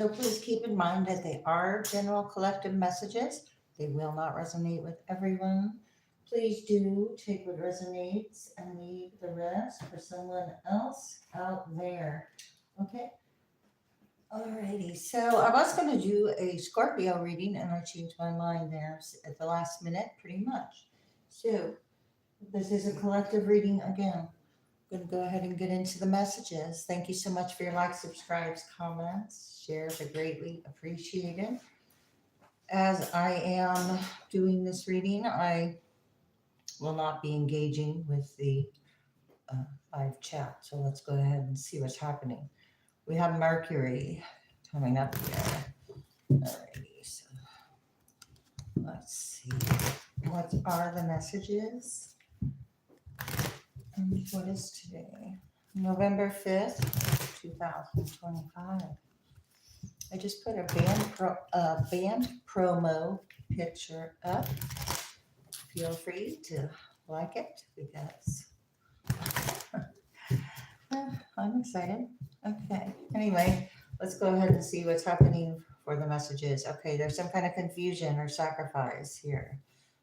So please keep in mind that they are general collective messages. They will not resonate with everyone. Please do take what resonates and leave the rest for someone else out there. Okay? Alrighty, so I was going to do a Scorpio reading and I changed my mind there at the last minute, pretty much. So this is a collective reading again. I'm going to go ahead and get into the messages. Thank you so much for your likes, subscribes, comments, shares are greatly appreciated. As I am doing this reading, I will not be engaging with the uh, live chat. So let's go ahead and see what's happening. We have Mercury coming up here. Alrighty, so let's see. What are the messages? And what is today? November 5th, 2025. I just put a band promo picture up. Feel free to like it because I'm excited. Okay. Anyway, let's go ahead and see what's happening for the messages. Okay, there's some kind of confusion or sacrifice here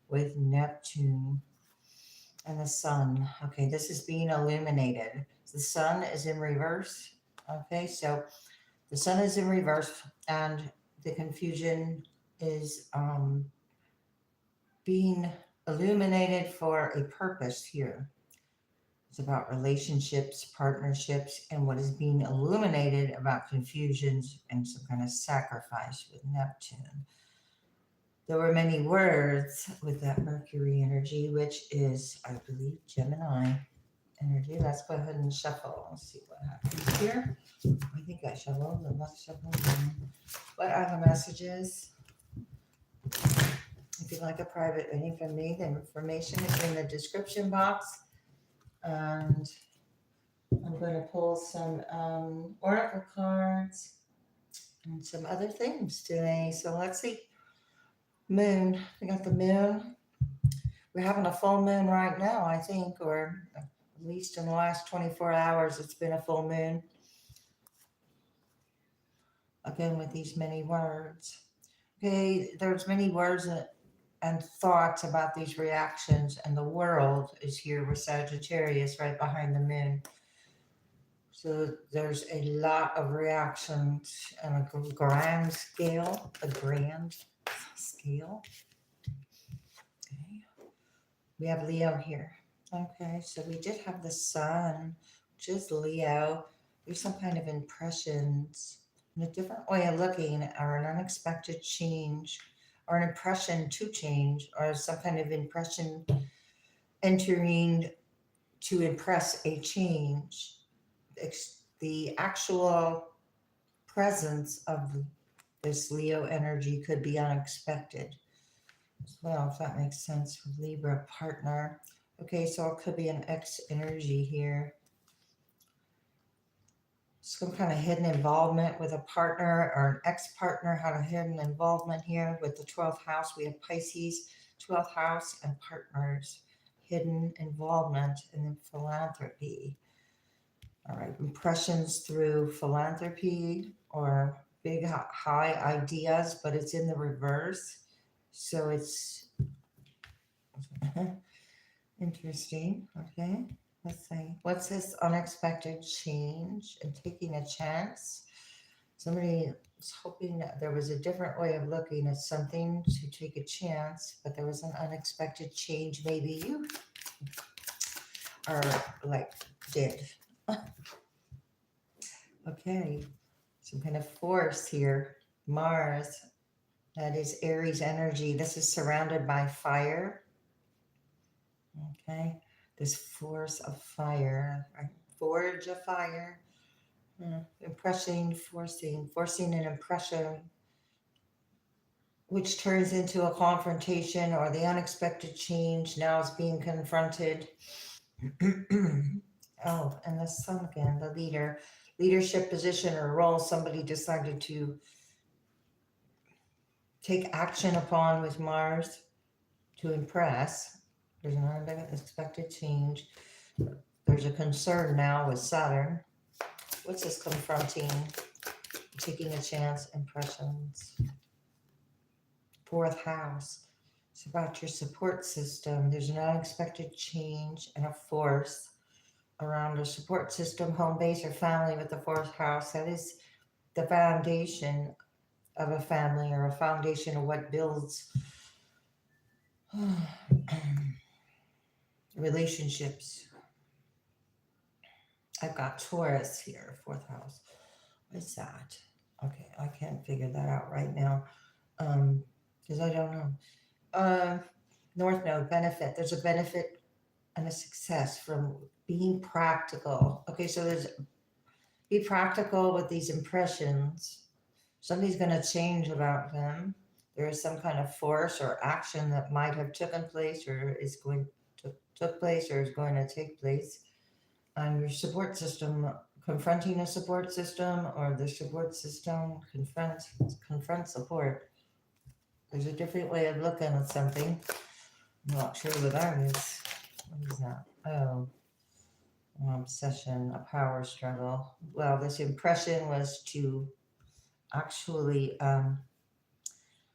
with Neptune and the sun. Okay, this is being illuminated. The sun is in reverse. Okay, so the sun is in reverse and the confusion is being illuminated for a purpose here. It's about relationships, partnerships, and what is being illuminated about confusions and some kind of sacrifice with Neptune. There were many words with that Mercury energy, which is, I believe, Gemini energy. Let's go ahead and shuffle and see what happens here. I think I shuffled, but let's shuffle again. What are the messages? If you'd like a private reading from me, the information is in the description box. And I'm going to pull some oracle cards and some other things today. So let's see. Moon. We got the moon. We're having a full moon right now, I think, or at least in the last 24 hours, it's been a full moon. Again, with these many words. Okay, there's many words and thoughts about these reactions, and the world is here with Sagittarius right behind the moon. So there's a lot of reactions on a grand scale, Okay. We have Leo here. Okay, so we did have the sun, which is Leo. There's some kind of impressions and a different way of looking or an unexpected change or an impression to change or some kind of impression entering to impress a change. The actual presence of this Leo energy could be unexpected as well, if that makes sense. Libra partner. Okay, so it could be an X energy here. Some kind of hidden involvement with a partner or an ex-partner had a hidden involvement here with the 12th house. We have Pisces, 12th house, and partners. Hidden involvement and then philanthropy. All right, impressions through philanthropy or big, high ideas, but it's in the reverse. So it's interesting. Okay, let's see. What's this unexpected change and taking a chance? Somebody was hoping that there was a different way of looking at something to take a chance, but there was an unexpected change. Maybe you are like did. Okay, some kind of force here. Mars, that is Aries energy. This is surrounded by fire. Okay, this force of fire, right? Forge of fire. Impressing, forcing an impression, which turns into a confrontation or the unexpected change now is being confronted. Oh, and the sun again, the leadership position or role somebody decided to take action upon with Mars to impress. There's an unexpected change. There's a concern now with Saturn. What's this confronting taking a chance, impressions. Fourth house. It's about your support system. There's an unexpected change and a force around a support system, home base, or family with the fourth house. That is the foundation of a family, or a foundation of what builds relationships. I've got Taurus here, fourth house. What's that? Okay, I can't figure that out right now because I don't know. Uh, North Node benefit. There's a benefit and a success from being practical. Okay, so there's be practical with these impressions. Something's going to change about them. There is some kind of force or action that might have taken place, or is going to took place, or is going to take place. And your support system, confronting a support system, or the support system confront support. There's a different way of looking at something. I'm not sure what that is. What is that? Oh, an obsession, a power struggle. Well, this impression was to actually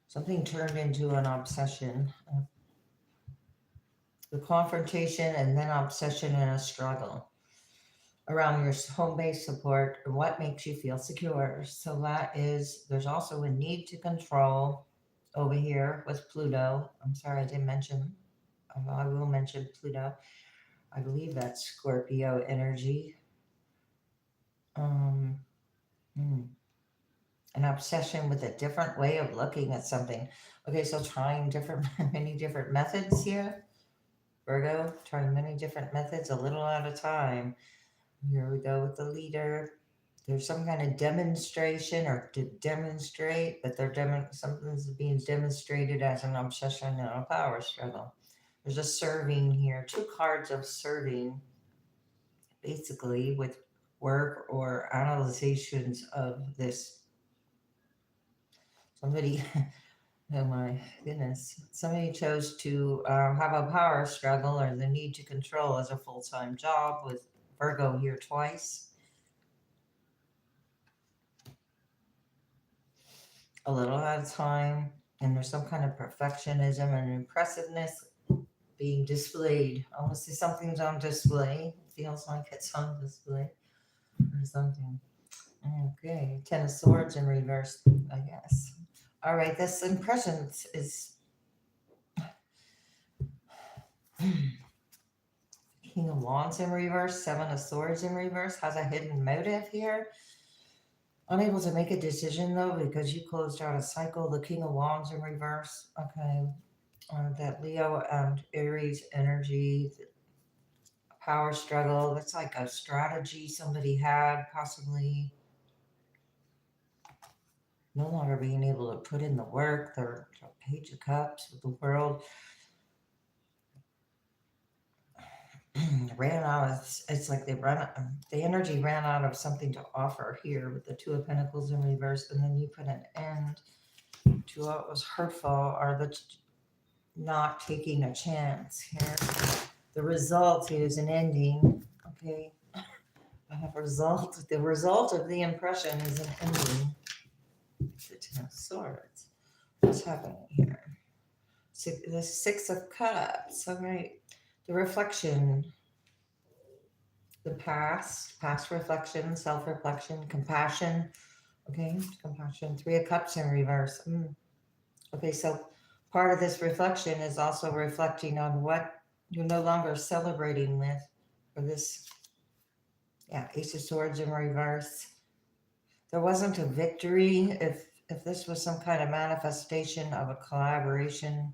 something turned into an obsession. The confrontation and then obsession and a struggle around your home base support and what makes you feel secure. So that is, there's also a need to control over here with Pluto. I'm sorry I didn't mention, I will mention Pluto. I believe that's Scorpio energy. An obsession with a different way of looking at something. Okay, so trying many different methods here. Virgo, trying many different methods a little at a time. Here we go with the leader. There's some kind of demonstration or to demonstrate, but something's being demonstrated as an obsession and a power struggle. There's a serving here, 2 cards of serving, basically with work or analyzations of this. Somebody, oh my goodness, somebody chose to have a power struggle or the need to control as a full-time job with Virgo here twice. A little at a time, and there's some kind of perfectionism and impressiveness being displayed. Almost something's on display. It feels like it's on display or something. Okay, 10 of Swords in reverse, I guess. All right, this impression is King of Wands in reverse, 7 of Swords in reverse. Has a hidden motive here. Unable to make a decision though because you closed out a cycle. The King of Wands in reverse. Okay, that Leo and Aries energy, power struggle. That's like a strategy somebody had, possibly no longer being able to put in the work. The Page of Cups with the World. Ran out of, it's like the energy ran out of something to offer here with the 2 of Pentacles in reverse, and then you put an end to what was hurtful, or the not taking a chance here. The result is an ending. Okay, the result of the impression is an ending. The 10 of Swords. What's happening here? The 6 of Cups. All right, the reflection. The past reflection, self-reflection, compassion. Okay, compassion. 3 of Cups in reverse. Okay, so part of this reflection is also reflecting on what you're no longer celebrating with, or this, yeah, Ace of Swords in reverse. There wasn't a victory. If this was some kind of manifestation of a collaboration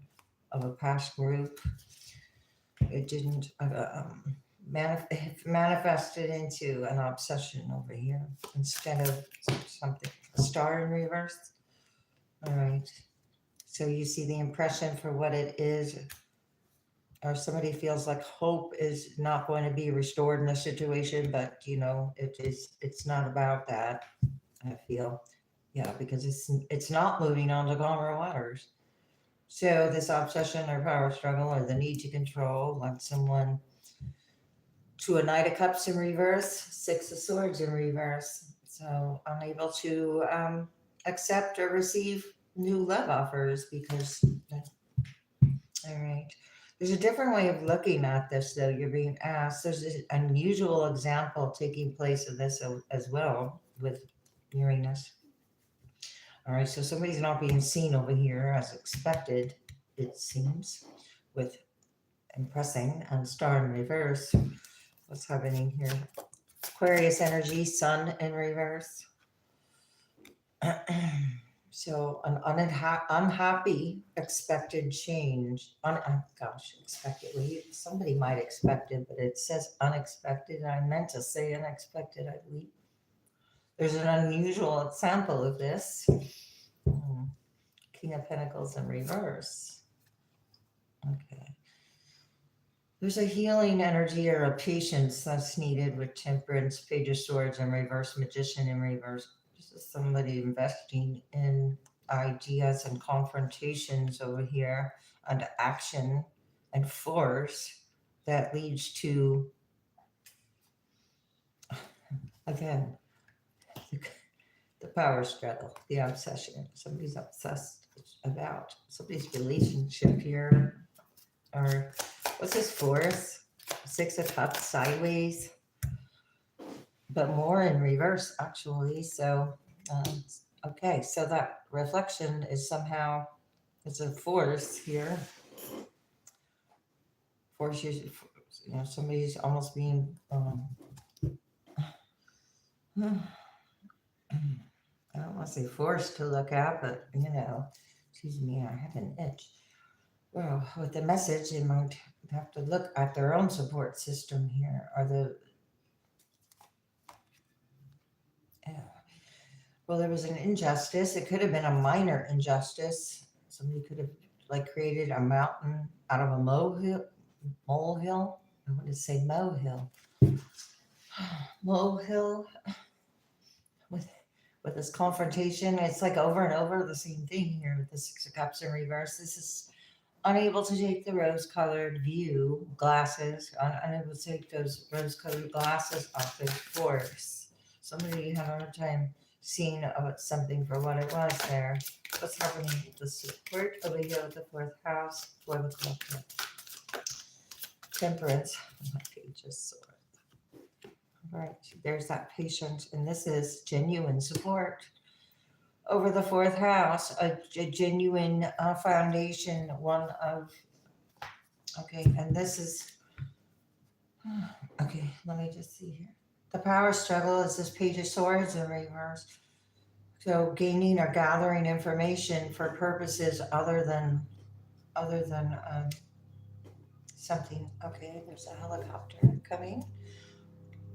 of a past group, it didn't. Manifested into an obsession over here instead of something. A star in reverse. All right. So you see the impression for what it is, or somebody feels like hope is not going to be restored in a situation, but it's not about that. I feel, yeah, because it's not moving on to calmer waters. So this obsession or power struggle or the need to control, like someone. To a Knight of Cups in reverse, 6 of Swords in reverse. So unable to accept or receive new love offers because, all right. There's a different way of looking at this, though. You're being asked. There's an unusual example taking place of this as well with Uranus. All right, so somebody's not being seen over here as expected, it seems, with impressing and star in reverse. What's happening here? Aquarius energy, sun in reverse. So an unhappy expected change. Gosh, expected. Well, somebody might expect it, but it says unexpected. I meant to say unexpected, I believe. There's an unusual example of this. King of Pentacles in reverse. Okay. There's a healing energy or a patience that's needed with Temperance, Page of Swords in reverse, Magician in reverse. This is somebody investing in ideas and confrontations over here and action and force that leads to, again, the power struggle, the obsession. Somebody's obsessed about somebody's relationship here. Or what's this force? Six of Cups sideways, but more in reverse actually. So, okay, so that reflection is somehow, it's a force here. Force, somebody's almost being, I don't want to say forced to look at, but excuse me, I have an itch. Well, with the message, they might have to look at their own support system here. Well, there was an injustice. It could have been a minor injustice. Somebody could have created a mountain out of a molehill. I want to say molehill. Molehill with this confrontation. It's like over and over the same thing here with the Six of Cups in reverse. This is unable to take the rose-colored glasses, unable to take those rose-colored glasses off the force. Somebody had a hard time seeing something for what it was there. What's happening with the support over here with the fourth house for the collective? Temperance. My page is sore. All right, there's that patience, and this is genuine support over the fourth house, a genuine foundation, one of, okay, and this is, okay, let me just see here. The power struggle is this Page of Swords in reverse. So gaining or gathering information for purposes other than something. Okay, there's a helicopter coming.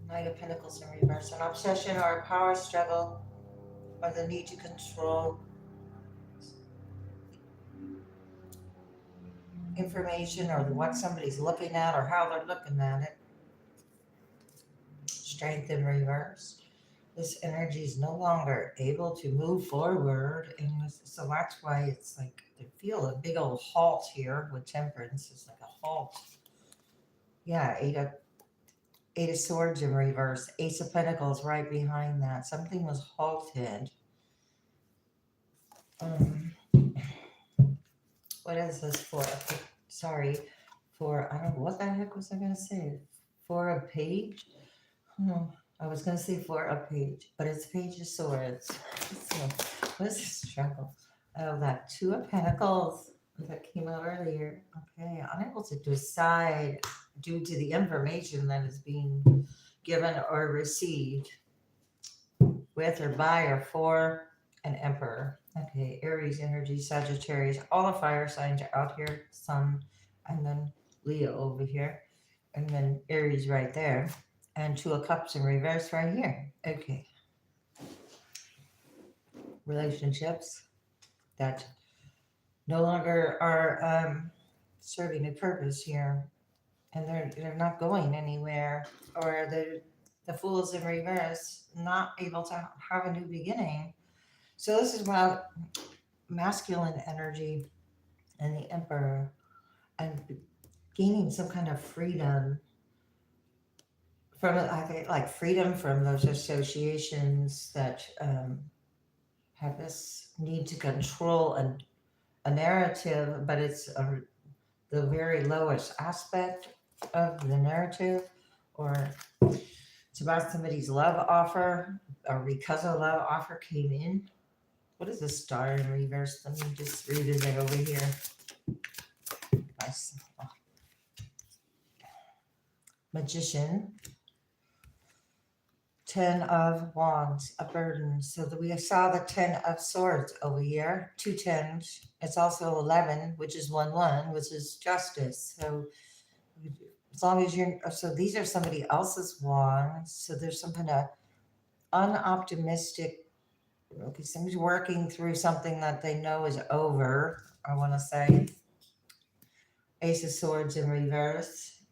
Knight of Pentacles in reverse. An obsession or a power struggle or the need to control information or what somebody's looking at or how they're looking at it. Strength in reverse. This energy is no longer able to move forward, and so that's why it's like they feel a big old halt here with Temperance. It's like a halt. Yeah, Eight of Swords in reverse. Ace of Pentacles right behind that. Something was halted. What is this for? Sorry, for, I don't know, what the heck was I going to say? For a page? I was going to say for a page, but it's Page of Swords. So, what is this struggle? Oh, that Two of Pentacles that came out earlier. Okay, unable to decide due to the information that is being given or received with or by or for an Emperor. Okay, Aries energy, Sagittarius, all the fire signs are out here. Sun, and then Leo over here, and then Aries right there, and Two of Cups in reverse right here. Okay. Relationships that no longer are serving a purpose here, and they're not going anywhere, or the Fool's in reverse, not able to have a new beginning. So this is about masculine energy and the Emperor and gaining some kind of freedom from, I think, like freedom from those associations that have this need to control a narrative, but it's the very lowest aspect of the narrative, or it's about somebody's love offer, or because a love offer came in. What is the star in reverse? Let me just revisit over here. Nice. Magician. 10 of Wands, a burden. So we saw the 10 of Swords over here, two tens. It's also 11, which is 1, which is justice. So as long as so these are somebody else's wands. So there's some kind of unoptimistic, okay, somebody's working through something that they know is over, I want to say. Ace of Swords in reverse.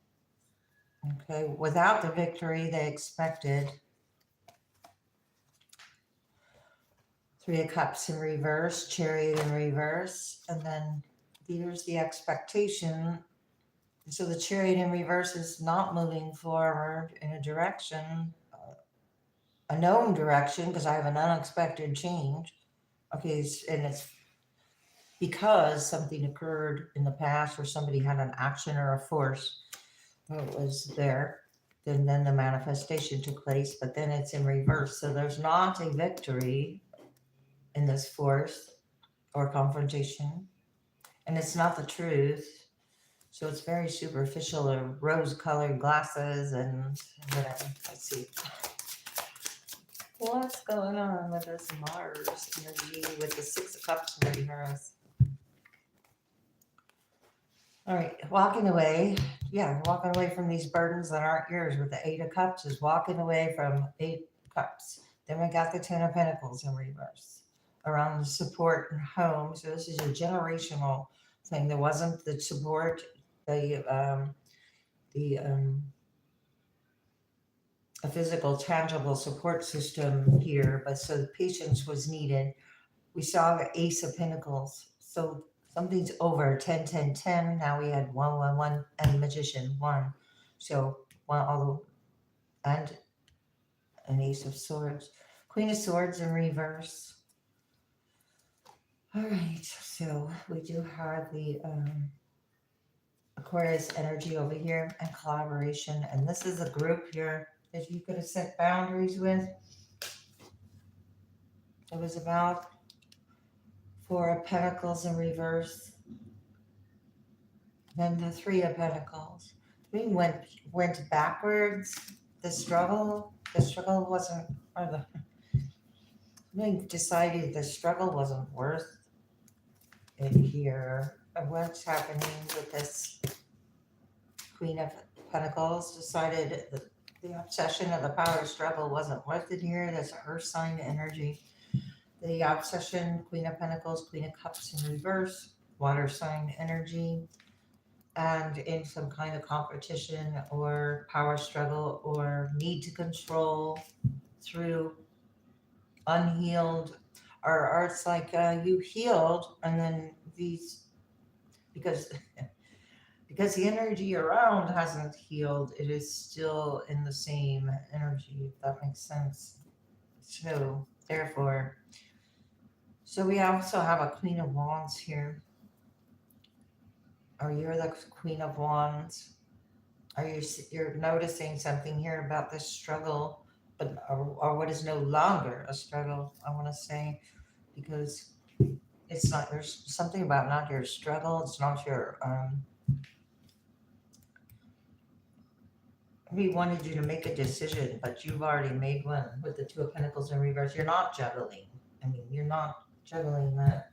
Okay, without the victory they expected. 3 of Cups in reverse, Chariot in reverse, and then there's the expectation. So the Chariot in reverse is not moving forward in a direction, a known direction, because I have an unexpected change. Okay, and it's because something occurred in the past, or somebody had an action or a force that was there. Then the manifestation took place, but then it's in reverse. So there's not a victory in this force or confrontation, and it's not the truth. So it's very superficial, or rose-colored glasses and whatever. Let's see. What's going on with this Mars energy with the 6 of Cups in reverse? All right, walking away. Yeah, walking away from these burdens that aren't yours with the 8 of Cups is walking away from 8 Cups. Then we got the 10 of Pentacles in reverse around the support and home. So this is a generational thing. There wasn't the support, a physical, tangible support system here, but so patience was needed. We saw the Ace of Pentacles. So something's over 10, 10, 10. Now we had 1, 1, 1, and Magician 1. So one, although, and an Ace of Swords, Queen of Swords in reverse. All right, so we do have the Aquarius energy over here and collaboration, and this is a group here that you could have set boundaries with. It was about 4 of Pentacles in reverse, then the 3 of Pentacles. We went backwards. The struggle wasn't, or we decided the struggle wasn't worth it here. What's happening with this Queen of Pentacles? Decided that the obsession of the power struggle wasn't worth it here. That's Earth sign energy. The obsession, Queen of Pentacles, Queen of Cups in reverse, water sign energy, and in some kind of competition or power struggle or need to control through unhealed, or it's like you healed, and then these, because the energy around hasn't healed, it is still in the same energy, if that makes sense. So therefore, so we also have a Queen of Wands here. Or you're the Queen of Wands. You're noticing something here about this struggle, but or what is no longer a struggle, I want to say, because it's not, there's something about not your struggle, it's not your we wanted you to make a decision, but you've already made one with the 2 of Pentacles in reverse. You're not juggling. I mean, you're not juggling that,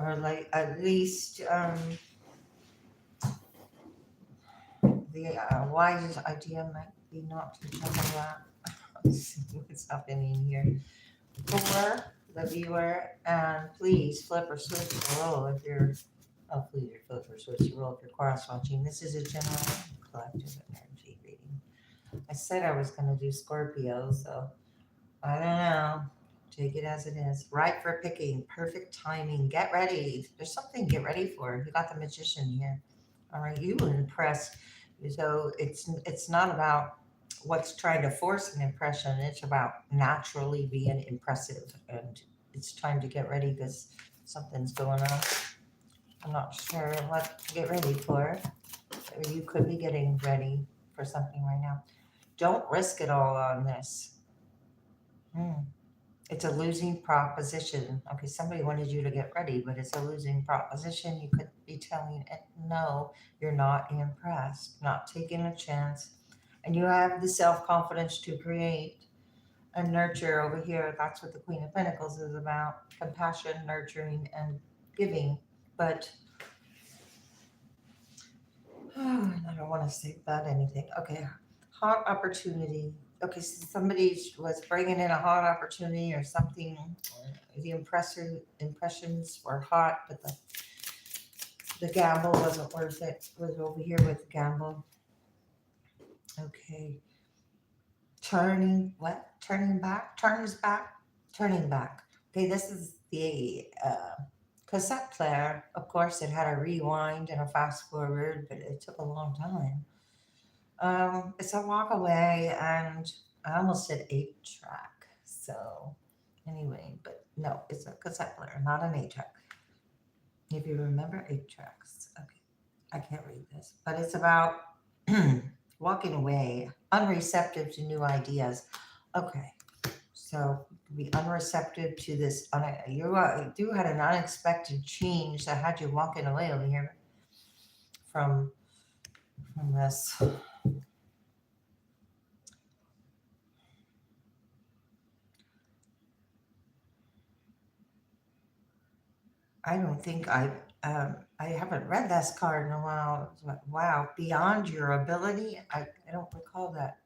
or like at least the wisest idea might be not to juggle that. Let's see what's happening here. For the viewer, and please flip or switch the roll if you're, please flip or switch the roll if you're cross watching. This is a general collective energy reading. I said I was going to do Scorpio, so I don't know. Take it as it is. Right for picking. Perfect timing. Get ready. There's something to get ready for. You got the Magician here. All right, you were impressed. So it's not about what's trying to force an impression. It's about naturally being impressive, and it's time to get ready because something's going on. I'm not sure what to get ready for. Or you could be getting ready for something right now. Don't risk it all on this. Hmm. It's a losing proposition. Okay, somebody wanted you to get ready, but it's a losing proposition. You could be telling it, no, you're not impressed, not taking a chance. And you have the self confidence to create and nurture over here. That's what the Queen of Pentacles is about, compassion, nurturing, and giving. But I don't want to say about anything. Okay, hot opportunity. Okay, so somebody was bringing in a hot opportunity or something. The impressions were hot, but the gamble wasn't worth it. Was over here with the gamble. Okay, turning back, turning back. Okay, this is the cassette player. Of course, it had a rewind and a fast forward, but it took a long time. It's a walk away, and I almost said 8 track. So, anyway, but no, it's a cassette player, not an 8 track. If you remember 8 tracks, okay, I can't read this, but it's about walking away, unreceptive to new ideas. Okay, so be unreceptive to this. You do had an unexpected change that had you walking away over here from this. I don't think I haven't read this card in a while. It's like, wow, beyond your ability. I don't recall that.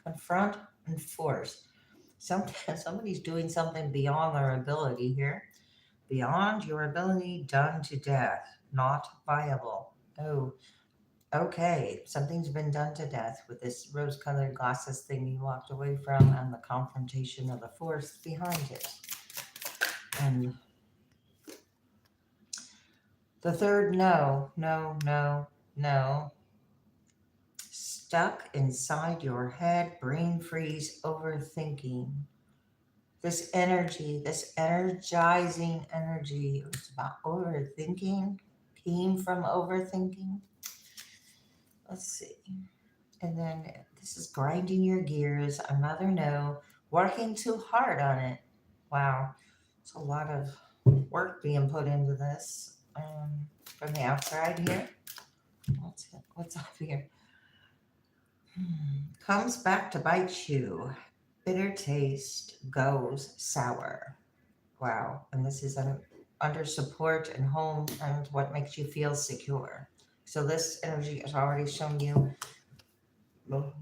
Confront and force. Somebody's doing something beyond their ability here. Beyond your ability, done to death, not viable. Oh, okay. Something's been done to death with this rose-colored glasses thing you walked away from, and the confrontation of the force behind it. And the third, no, no, no, no. Stuck inside your head, brain freeze, overthinking. This energy, this energizing energy, it was about overthinking, came from overthinking. Let's see. And then this is grinding your gears, another no, working too hard on it. Wow, it's a lot of work being put into this. From the outside here. What's up here? Comes back to bite you. Bitter taste goes sour. Wow. And this is under support and home and what makes you feel secure. So this energy has already shown you who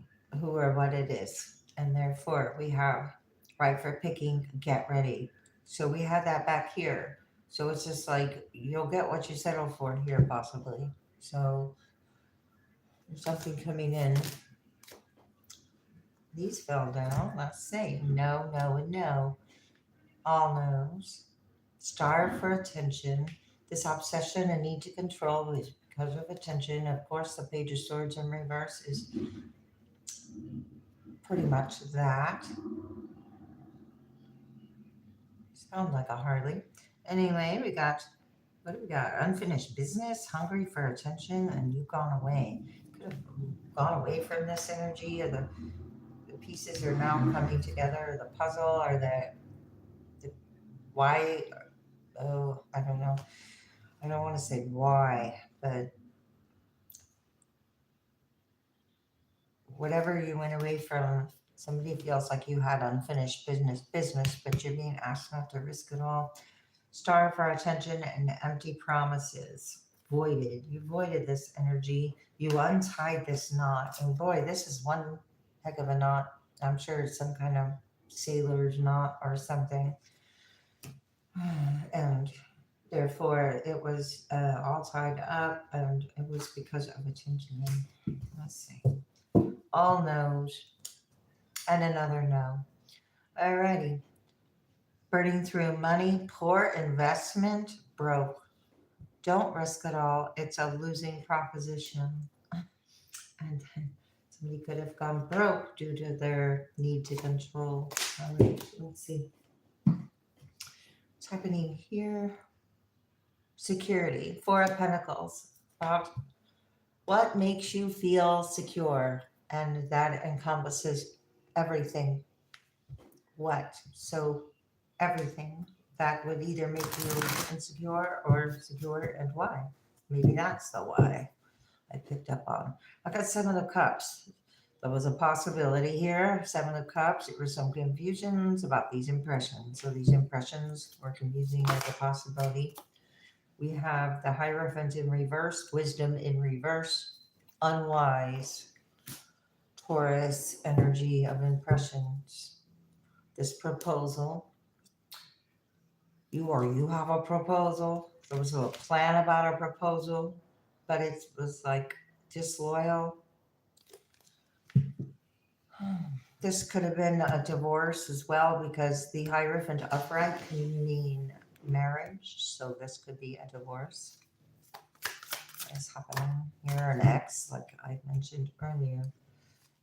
or what it is. And therefore we have right for picking, get ready. So we had that back here. So it's just like you'll get what you settle for here possibly. So there's something coming in. These fell down. Let's see. No, no, and no. All knows. Starve for attention. This obsession and need to control is because of attention. Of course, the Page of Swords in reverse is pretty much that. Sound like a Harley. Anyway, what do we got? Unfinished business, hungry for attention, and you've gone away. Could have gone away from this energy, or the pieces are now coming together, or the puzzle, or the why. Oh, I don't know. I don't want to say why, but whatever you went away from, somebody feels like you had unfinished business, but you're being asked not to risk it all. Starve for attention and empty promises. Voided. You voided this energy. You untied this knot. And boy, this is one heck of a knot. I'm sure it's some kind of sailor's knot or something. And therefore, it was all tied up, and it was because of attention. Let's see. All knows, and another no. Alrighty. Burning through money, poor investment, broke. Don't risk it all. It's a losing proposition. And then Somebody could have gone broke due to their need to control. All right, let's see. What's happening here? Security. Four of Pentacles. What makes you feel secure? And that encompasses everything. What? So everything that would either make you insecure or secure, and why? Maybe that's the why I picked up on. I got Seven of Cups. There was a possibility here. Seven of Cups. There were some confusions about these impressions. So these impressions were confusing as a possibility. We have the Hierophant in reverse, Wisdom in reverse, unwise, Taurus energy of impressions. This proposal, you have a proposal. There was a plan about a proposal, but it was like disloyal. This could have been a divorce as well, because the Hierophant upright can mean marriage. So this could be a divorce. Is happening here, an ex, like I mentioned earlier.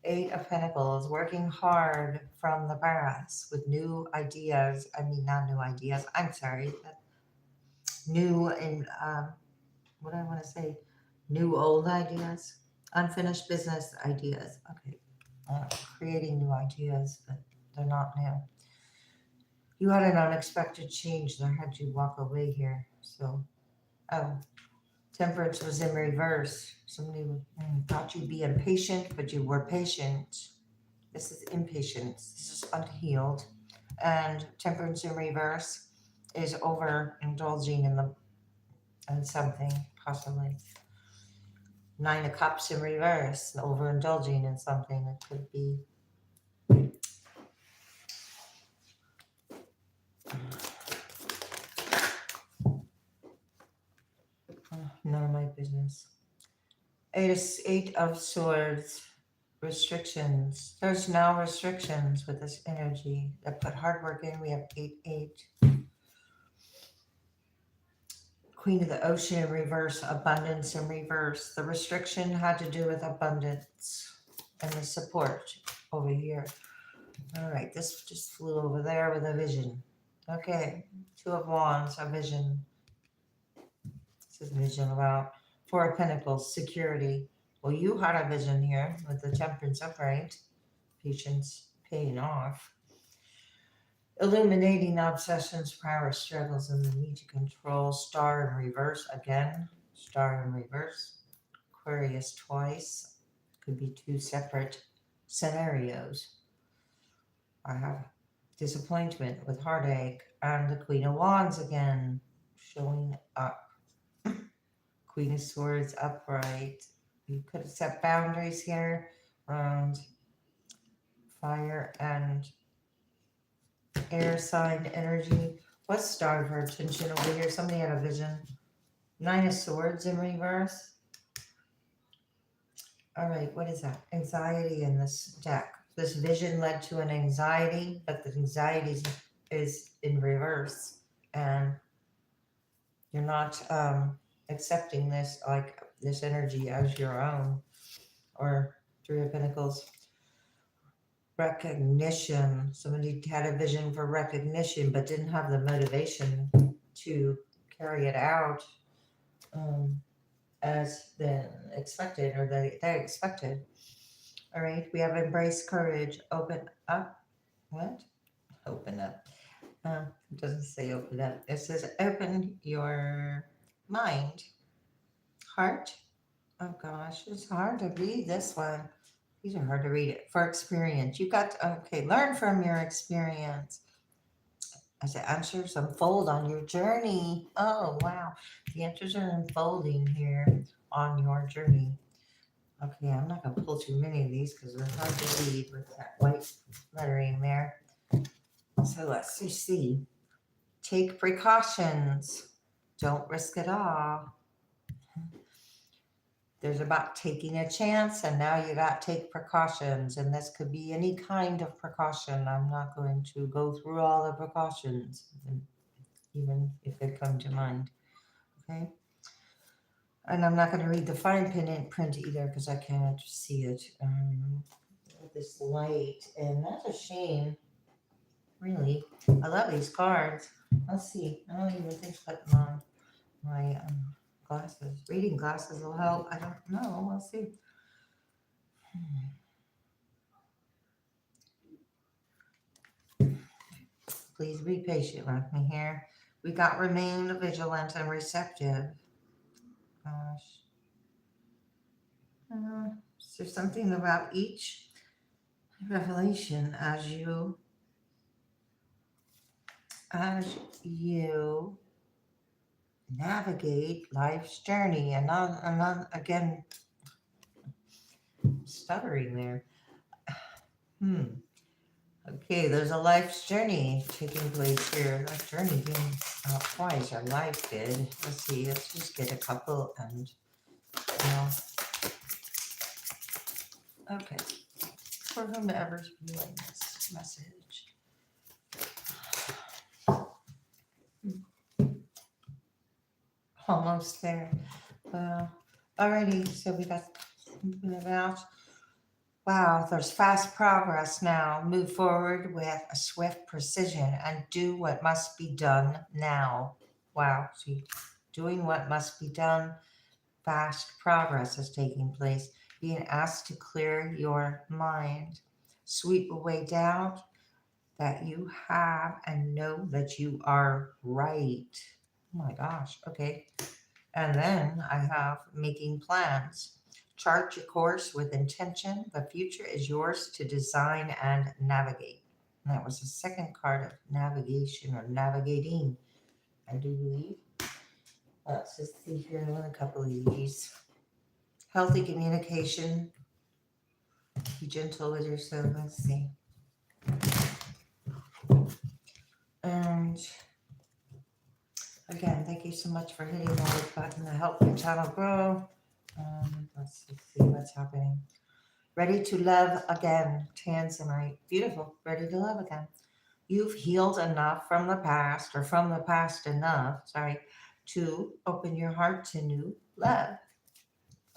Eight of Pentacles, working hard from the past with new ideas. I mean, not new ideas. I'm sorry. New and what do I want to say? New old ideas, unfinished business ideas. Okay, creating new ideas, but they're not new. You had an unexpected change that had you walk away here. So, Temperance was in reverse. Somebody thought you'd be impatient, but you were patient. This is impatience. This is unhealed. And Temperance in reverse is overindulging in something, possibly. Nine of Cups in reverse, overindulging in something. It could be none of my business. Eight of Swords, restrictions. There's now restrictions with this energy that put hard work in. We have 8. Queen of the Ocean in reverse, abundance in reverse. The restriction had to do with abundance and the support over here. All right, this just flew over there with a vision. Okay, Two of Wands, a vision. This is a vision about Four of Pentacles, security. Well, you had a vision here with the Temperance upright. Patience paying off. Illuminating obsessions, power struggles, and the need to control. Star in reverse again. Star in reverse. Aquarius twice. Could be two separate scenarios. I have disappointment with heartache. And the Queen of Wands again showing up. Queen of Swords upright. You could have set boundaries here around fire and air sign energy. What's starved for attention over here? Somebody had a vision. Nine of Swords in reverse. All right, what is that? Anxiety in this deck. This vision led to an anxiety, but the anxiety is in reverse. And you're not accepting this, like this energy as your own. Or Three of Pentacles. Recognition. Somebody had a vision for recognition, but didn't have the motivation to carry it out as then expected, or they expected. All right, we have embrace courage, open up. What? Open up. It doesn't say open up. It says open your mind, heart. Oh gosh, it's hard to read this one. These are hard to read. For experience, you got to, okay, learn from your experience. As the answers unfold on your journey. Oh wow, the answers are unfolding here on your journey. Okay, I'm not gonna pull too many of these because they're hard to read with that white lettering there. So let's just see. Take precautions. Don't risk it all. There's about taking a chance, and now you got to take precautions, and this could be any kind of precaution. I'm not going to go through all the precautions, even if they come to mind. Okay. And I'm not going to read the fine print either because I can't see it with this light. And that's a shame, really. I love these cards. Let's see. I don't even think putting on my glasses. Reading glasses will help. I don't know. We'll see. Please be patient with me here. We got remain vigilant and receptive. Gosh. Is there something about each revelation as you navigate life's journey? And not again stuttering there. Okay, there's a life's journey taking place here. That journey being twice, our life did. Let's see, let's just get a couple and, okay. For whomever's viewing this message. Almost there. Well, alrighty, so we got moving about. Wow, there's fast progress now. Move forward with a swift precision and do what must be done now. Wow, see, doing what must be done. Fast progress is taking place. Being asked to clear your mind. Sweep away doubt that you have and know that you are right. Oh my gosh, okay. And then I have making plans. Chart your course with intention. The future is yours to design and navigate. And that was the second card of navigation or navigating, I do believe. Let's just see here in a couple of these. Healthy communication. Be gentle with yourself. Let's see. And again, thank you so much for hitting the like button to help the channel grow. Let's see what's happening. Ready to love again, Tanzanite. Beautiful. Ready to love again. You've healed enough from the past, or from the past enough, to open your heart to new love.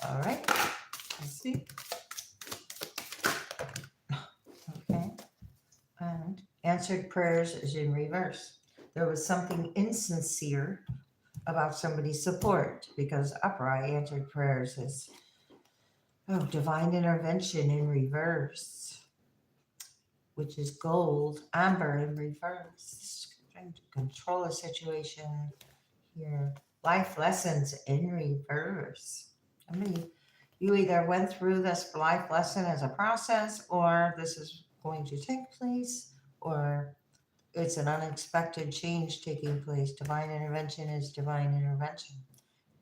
All right. Let's see. Okay. And answered prayers is in reverse. There was something insincere about somebody's support because upright answered prayers is divine intervention in reverse, which is gold. Amber in reverse, trying to control a situation here. Life lessons in reverse. I mean, you either went through this life lesson as a process, or this is going to take place, or it's an unexpected change taking place. Divine intervention is divine intervention.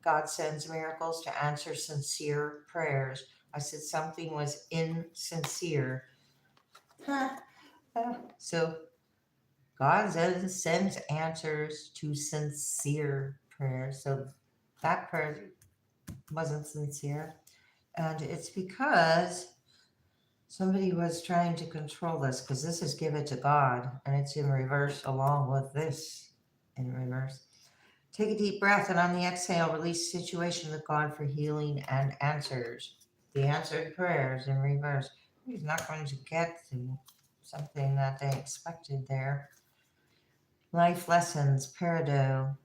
God sends miracles to answer sincere prayers. I said something was insincere. So God sends answers to sincere prayers. So that prayer wasn't sincere. And it's because somebody was trying to control this, because this is give it to God, and it's in reverse along with this in reverse. Take a deep breath, and on the exhale, release situation with God for healing and answers. The answered prayers in reverse. He's not going to get to something that they expected there. Life lessons, parado.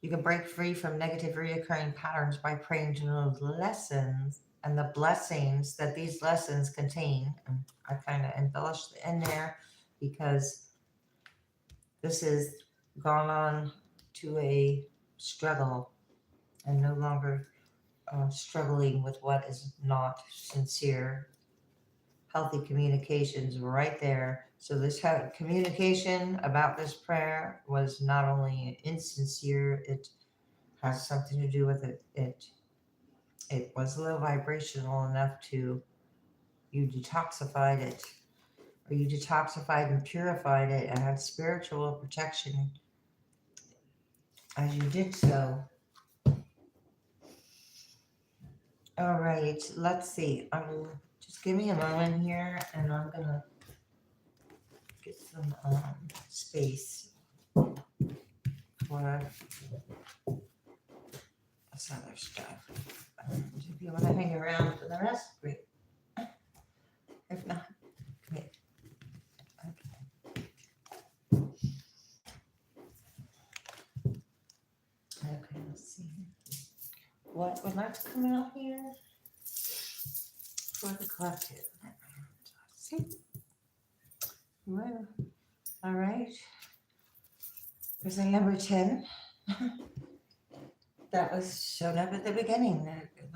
You can break free from negative reoccurring patterns by praying to those lessons and the blessings that these lessons contain. And I kind of embellished in there because this has gone on to a struggle and no longer struggling with what is not sincere. Healthy communications right there. So this communication about this prayer was not only insincere, it has something to do with it was low vibrational enough to you detoxified it, or you detoxified and purified it and had spiritual protection as you did so. All right, let's see. Just give me a moment here, and I'm gonna get some space for a this other stuff. If you want to hang around for the rest, great. If not, great. Okay, let's see. What would like to come out here for the collective? Let's see. Well, all right. There's a number 10. That was shown up at the beginning.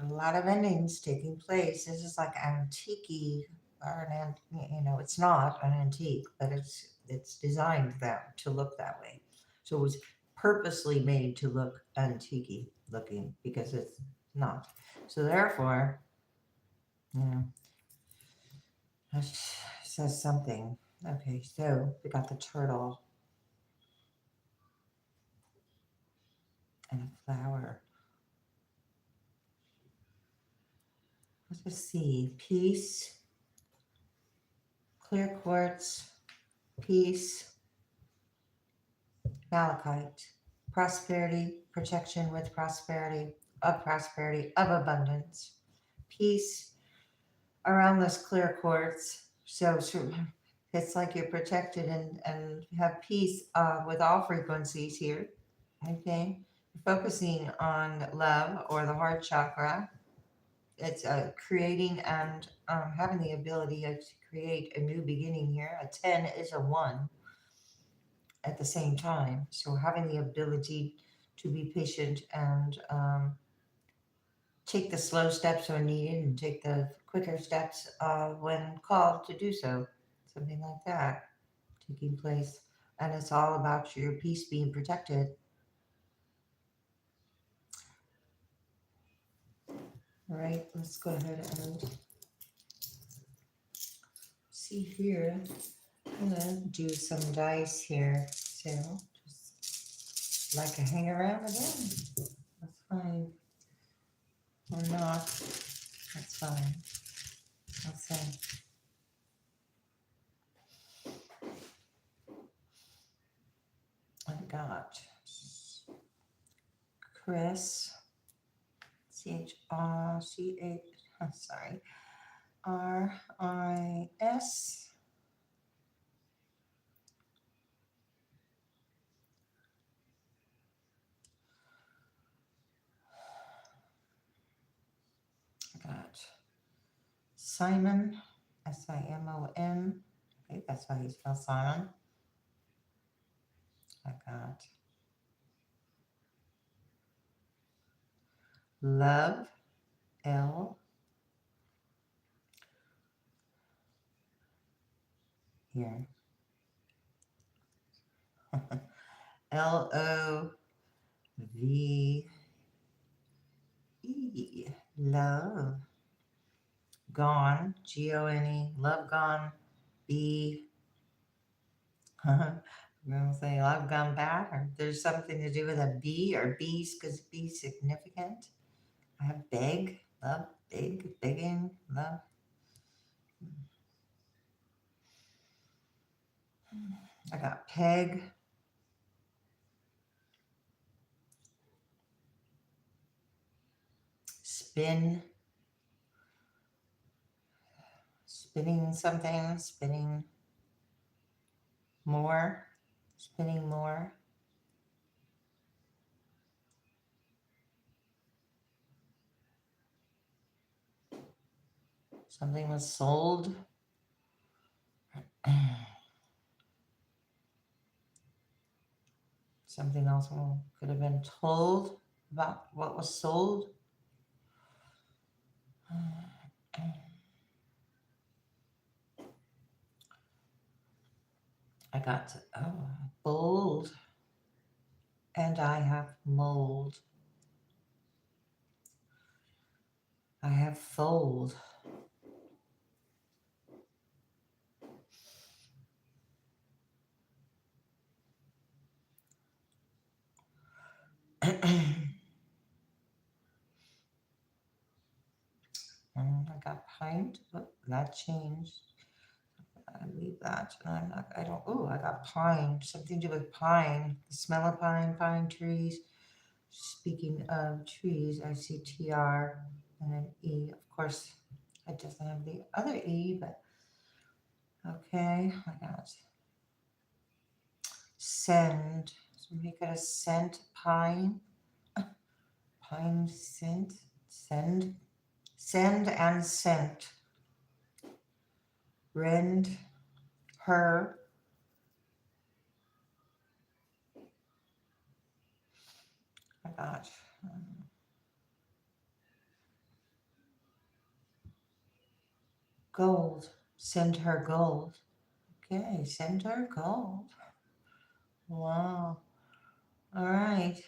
A lot of endings taking place. This is like antique, or it's not an antique, but it's designed to look that way. So it was purposely made to look antique looking because it's not. So therefore, that says something. Okay, so we got the turtle and a flower. Let's just see. Peace, clear quartz, peace, malachite, prosperity, protection with prosperity, of abundance, peace around this clear quartz. So it's like you're protected and have peace with all frequencies here. Okay. Focusing on love or the heart chakra. It's creating and having the ability to create a new beginning here. A 10 is a 1 at the same time. So having the ability to be patient and take the slow steps when needed and take the quicker steps when called to do so. Something like that taking place. And it's all about your peace being protected. All right, let's go ahead and see here. I'm gonna do some dice here. So just like a hang around again. That's fine. Or not. That's fine. Let's see. I got Chris. Sorry. RIS. I got Simon. SIMON. Okay, that's how you spell Simon. I got Love. L. Here. LOVE. Love. Gone. GONE. Love gone. B. I'm gonna say love gone bad, or there's something to do with a B or B's because B significant. I have beg. Love. Big. Begging. Love. I got peg. Spin. Spinning something. Spinning more. Spinning more. Something was sold. Something else could have been told about what was sold. I got bold, and I have mold. I have fold. I got pint. Oh, that changed. I leave that. I don't. Oh, I got pine. Something to do with pine. The smell of pine, pine trees. Speaking of trees, I see TR and an E. Of course, it doesn't have the other E, but okay. I got send. Somebody got a scent pine. Pine scent. Send. Send and scent. Rend. Her. I got gold. Send her gold. Okay, send her gold. Wow. All right.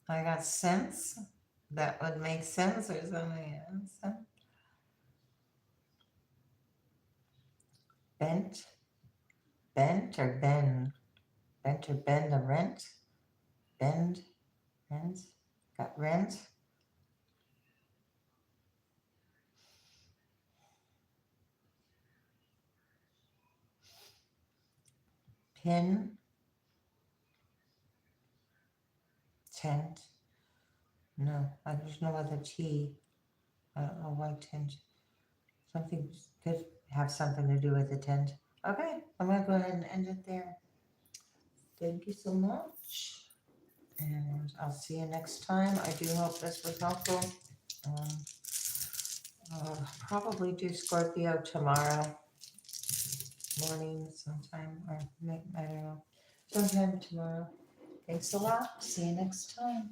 I got sense. That would make sense or something else. Bent. Bent or bend. Bent or bend a rent. Bend. Rent. Got rent. Pin. Tent. No, there's no other T. I don't know why tent. Something could have something to do with the tent. Okay, I'm going to go ahead and end it there. Thank you so much. And I'll see you next time. I do hope this was helpful. Um, I'll probably do Scorpio tomorrow morning sometime, or I don't know, sometime tomorrow. Thanks a lot. See you next time.